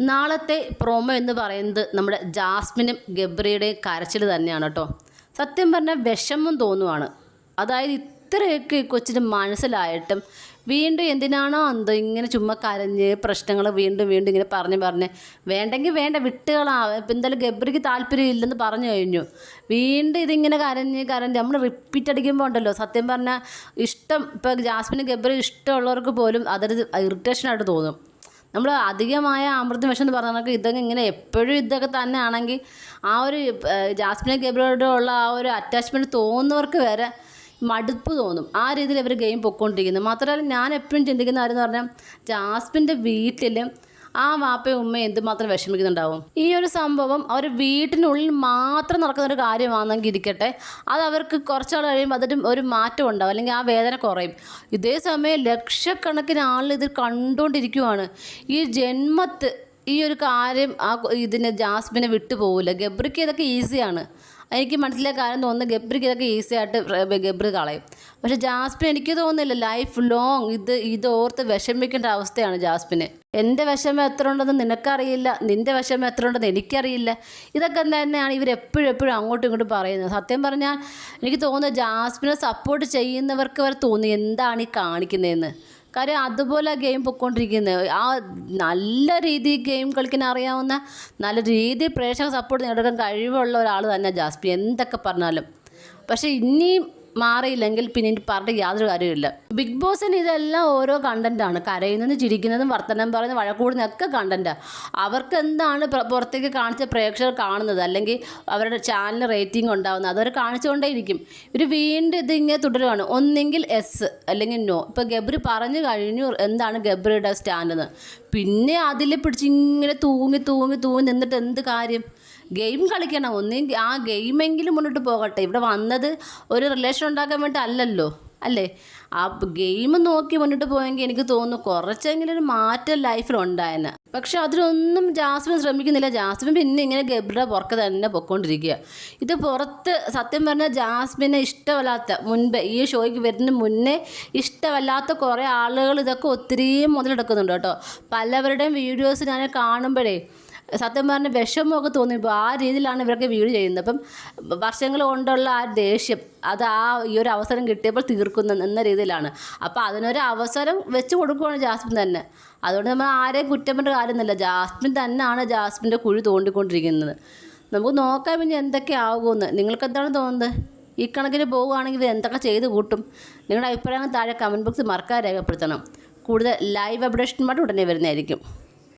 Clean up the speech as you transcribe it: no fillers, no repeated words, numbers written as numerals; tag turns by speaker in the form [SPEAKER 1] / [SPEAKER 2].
[SPEAKER 1] നാളത്തെ പ്രൊമോ എന്ന് പറയുന്നത് നമ്മുടെ ജാസ്മിനും ഗബ്രിയുടെയും കരച്ചിൽ തന്നെയാണ് കേട്ടോ. സത്യം പറഞ്ഞാൽ വിഷമം തോന്നുവാണ്. അതായത് ഇത്രയൊക്കെ കൊച്ചിന് മനസ്സിലായിട്ടും വീണ്ടും എന്തിനാണോ എന്തോ ഇങ്ങനെ ചുമ്മാ കരഞ്ഞ് പ്രശ്നങ്ങൾ വീണ്ടും വീണ്ടും ഇങ്ങനെ പറഞ്ഞ് വേണ്ടെങ്കിൽ വേണ്ട വിട്ടുകളാവും. ഇപ്പം എന്തായാലും ഗബ്രിക്ക് താല്പര്യം ഇല്ലെന്ന് പറഞ്ഞു കഴിഞ്ഞു. വീണ്ടും ഇതിങ്ങനെ കരഞ്ഞ് നമ്മൾ റിപ്പീറ്റ് അടിക്കുമ്പോൾ ഉണ്ടല്ലോ, സത്യം പറഞ്ഞാൽ ഇഷ്ടം ഇപ്പോൾ ജാസ്മിന് ഗബ്രി ഇഷ്ടമുള്ളവർക്ക് പോലും അതൊരു ഇറിറ്റേഷനായിട്ട് തോന്നും. നമ്മൾ അധികമായ അമൃതം വിഷം എന്ന് പറഞ്ഞാൽ ഇതൊക്കെ ഇങ്ങനെ എപ്പോഴും ഇതൊക്കെ തന്നെ ആണെങ്കിൽ ആ ഒരു ജാസ്മിനെ ഗബ്രിയോടുള്ള ആ ഒരു അറ്റാച്ച്മെൻറ്റ് തോന്നുന്നവർക്ക് വരെ മടുപ്പ് തോന്നും. ആ രീതിയിൽ ഇവർ ഗെയിം പൊയ്ക്കൊണ്ടിരിക്കുന്നത്. മാത്രമല്ല ഞാൻ എപ്പോഴും ചിന്തിക്കുന്ന കാര്യം എന്ന് പറഞ്ഞാൽ ജാസ്മിൻ്റെ വീട്ടിൽ ആ വാപ്പയും ഉമ്മയും എന്തുമാത്രം വിഷമിക്കുന്നുണ്ടാവും. ഈ ഒരു സംഭവം അവർ വീട്ടിനുള്ളിൽ മാത്രം നടക്കുന്ന ഒരു കാര്യമാണെങ്കിൽ ഇരിക്കട്ടെ, അത് അവർക്ക് കുറച്ചാൾ കഴിയുമ്പോൾ അതിന് ഒരു മാറ്റം ഉണ്ടാവും, അല്ലെങ്കിൽ ആ വേദന കുറയും. ഇതേ സമയം ലക്ഷക്കണക്കിന് ആളുകൾ ഇത് കണ്ടുകൊണ്ടിരിക്കുവാണ്. ഈ ജന്മത്ത് ഈ ഒരു കാര്യം ഇതിന് ജാസ്മിനെ വിട്ടുപോകില്ല. ഗബ്രിക്ക് ഇതൊക്കെ ഈസിയാണ്. എനിക്ക് മനസ്സിലായ കാര്യം തോന്നുന്നു, ഗബ്രിക്ക് ഇതൊക്കെ ഈസി ആയിട്ട് ഗബ്രി കളയും. പക്ഷെ ജാസ്മിൻ എനിക്ക് തോന്നുന്നില്ല ലൈഫ് ലോങ് ഇത് ഓർത്ത് വിഷമിക്കേണ്ട അവസ്ഥയാണ് ജാസ്മിന്. എൻ്റെ വിഷമം എത്ര ഉണ്ടെന്ന് നിനക്കറിയില്ല, നിൻ്റെ വിഷമം എത്ര ഉണ്ടെന്ന് എനിക്കറിയില്ല. ഇതൊക്കെ തന്നെയാണ് ഇവരെപ്പോഴും അങ്ങോട്ടും ഇങ്ങോട്ടും പറയുന്നത്. സത്യം പറഞ്ഞാൽ എനിക്ക് തോന്നുന്നു ജാസ്മിനെ സപ്പോർട്ട് ചെയ്യുന്നവർക്ക് വരെ തോന്നി എന്താണ് ഈ കാണിക്കുന്നതെന്ന്. കാര്യം അതുപോലെ ഗെയിം പൊയ്ക്കൊണ്ടിരിക്കുന്നത്. ആ നല്ല രീതിയിൽ ഗെയിം കളിക്കാൻ അറിയാവുന്ന, നല്ല രീതിയിൽ പ്രേക്ഷക സപ്പോർട്ട് നേടാൻ കഴിവുള്ള ഒരാൾ തന്നെ ജാസ്മിൻ, എന്തൊക്കെ പറഞ്ഞാലും. പക്ഷേ ഇനിയും മാറിയില്ലെങ്കിൽ പിന്നെ എനിക്ക് പറഞ്ഞിട്ട് യാതൊരു കാര്യമില്ല. ബിഗ് ബോസിന് ഇതെല്ലാം ഓരോ കണ്ടൻറ്റാണ്. കരയുന്നതും ചിരിക്കുന്നതും വർത്തമാനം പറയുന്നത് വഴക്കൂടുന്നതൊക്കെ കണ്ടൻറ്റാണ്. അവർക്ക് എന്താണ് പുറത്തേക്ക് കാണിച്ച പ്രേക്ഷകർ കാണുന്നത്, അല്ലെങ്കിൽ അവരുടെ ചാനൽ റേറ്റിംഗ് ഉണ്ടാകുന്നത്, അതവർ കാണിച്ചുകൊണ്ടേയിരിക്കും. ഇവർ വീണ്ടും ഇതിങ്ങനെ തുടരുകയാണ്. ഒന്നെങ്കിൽ എസ് അല്ലെങ്കിൽ നോ. ഇപ്പോൾ ഗബ്രി പറഞ്ഞു കഴിഞ്ഞു എന്താണ് ഗബ്രിയുടെ സ്റ്റാൻഡെന്ന്. പിന്നെ അതിൽ പിടിച്ച് ഇങ്ങനെ തൂങ്ങി നിന്നിട്ട് എന്ത് കാര്യം? ഗെയിം കളിക്കണം. ഒന്നെങ്കിൽ ആ ഗെയിമെങ്കിലും മുന്നോട്ട് പോകട്ടെ. ഇവിടെ വന്നത് ഒരു റിലേഷൻ ഉണ്ടാക്കാൻ വേണ്ടി അല്ലല്ലോ, അല്ലേ? ആ ഗെയിം നോക്കി മുന്നോട്ട് പോയെങ്കിൽ എനിക്ക് തോന്നുന്നു കുറച്ചെങ്കിലും ഒരു മാറ്റം ലൈഫിലുണ്ടായെന്ന്. പക്ഷെ അതിലൊന്നും ജാസ്മിൻ ശ്രമിക്കുന്നില്ല. ജാസ്മിൻ പിന്നെ ഇങ്ങനെ ഗബ്രിയുടെ പുറത്ത് തന്നെ പൊയ്ക്കൊണ്ടിരിക്കുക. ഇത് പുറത്ത് സത്യം പറഞ്ഞാൽ ജാസ്മിനെ ഇഷ്ടമല്ലാത്ത, മുൻപേ ഈ ഷോയ്ക്ക് വരുന്നതിന് മുന്നേ ഇഷ്ടമല്ലാത്ത കുറേ ആളുകൾ ഇതൊക്കെ ഒത്തിരിയും മുതലെടുക്കുന്നുണ്ട് കേട്ടോ. പലവരുടെയും വീഡിയോസ് ഞാൻ കാണുമ്പോഴേ സത്യം പറഞ്ഞാൽ വിഷമമൊക്കെ തോന്നിപ്പോൾ ആ രീതിയിലാണ് ഇവരൊക്കെ വീഡിയോ ചെയ്യുന്നത്. അപ്പം വർഷങ്ങൾ കൊണ്ടുള്ള ആ ദേഷ്യം അത് ഈ ഒരു അവസരം കിട്ടിയപ്പോൾ തീർക്കുന്നു എന്ന രീതിയിലാണ്. അപ്പോൾ അതിനൊരു അവസരം വെച്ച് കൊടുക്കുകയാണ് ജാസ്മിൻ തന്നെ. അതുകൊണ്ട് നമ്മൾ ആരെയും കുറ്റം പറഞ്ഞ കാര്യമൊന്നുമില്ല. ജാസ്മിൻ തന്നെയാണ് ജാസ്മിൻ്റെ കുഴി തോണ്ടിക്കൊണ്ടിരിക്കുന്നത്. നമുക്ക് നോക്കാൻ പിന്നെ എന്തൊക്കെ ആകുമെന്ന്. നിങ്ങൾക്ക് എന്താണ് തോന്നുന്നത്? ഈ കണക്കിന് പോവുകയാണെങ്കിൽ ഇത് എന്തൊക്കെ ചെയ്ത് കൂട്ടും? നിങ്ങളുടെ അഭിപ്രായങ്ങൾ താഴെ കമൻറ്റ് ബോക്സിൽ മറക്കാതെ രേഖപ്പെടുത്തണം. കൂടുതൽ ലൈവ് അപ്ഡേഷനുമായിട്ട് ഉടനെ വരുന്നതായിരിക്കും.